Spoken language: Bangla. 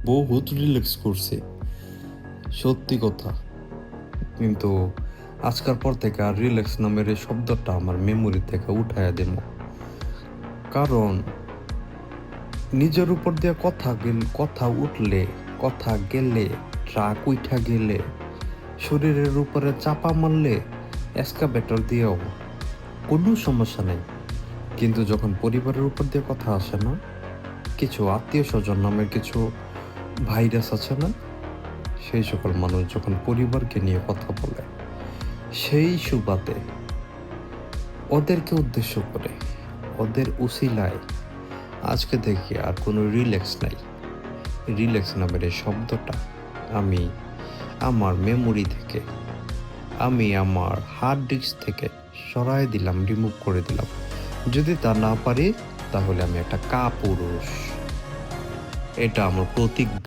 বহুত রিল্যাক্স করছি, সত্যি কথা। কিন্তু আজকের পর থেকে আর রিল্যাক্স নামের এই শব্দটা আমার মেমোরি থেকে উঠাইয়া দেব। কারণ নিজের উপর দিয়ে কথা উঠলে, কথা গেলে, ট্রাক উঠা গেলে, শরীরের উপরে চাপা মারলে, এক্সকাভেটর দিয়েও কোনো সমস্যা নেই। কিন্তু যখন পরিবারের উপর দিয়ে কথা আসে না, কিছু আত্মীয় স্বজন নামের কিছু ভাইরাস আছে না, সেই সকল মানুষ যখন পরিবারকে নিয়ে কথা বলে, সেই সুবাদে ওদেরকে উদ্দেশ্য করে, ওদের উসিলায় আজকে দেখি আর কোনো রিল্যাক্স নাই। রিল্যাক্স নামের এই শব্দটা আমি আমার মেমোরি থেকে, আমি আমার হার্ড ডিস্ক থেকে সরাই দিলাম, রিমুভ করে দিলাম। যদি তা না পারি তাহলে আমি একটা কাপুরুষ, এটা আমার প্রতীক।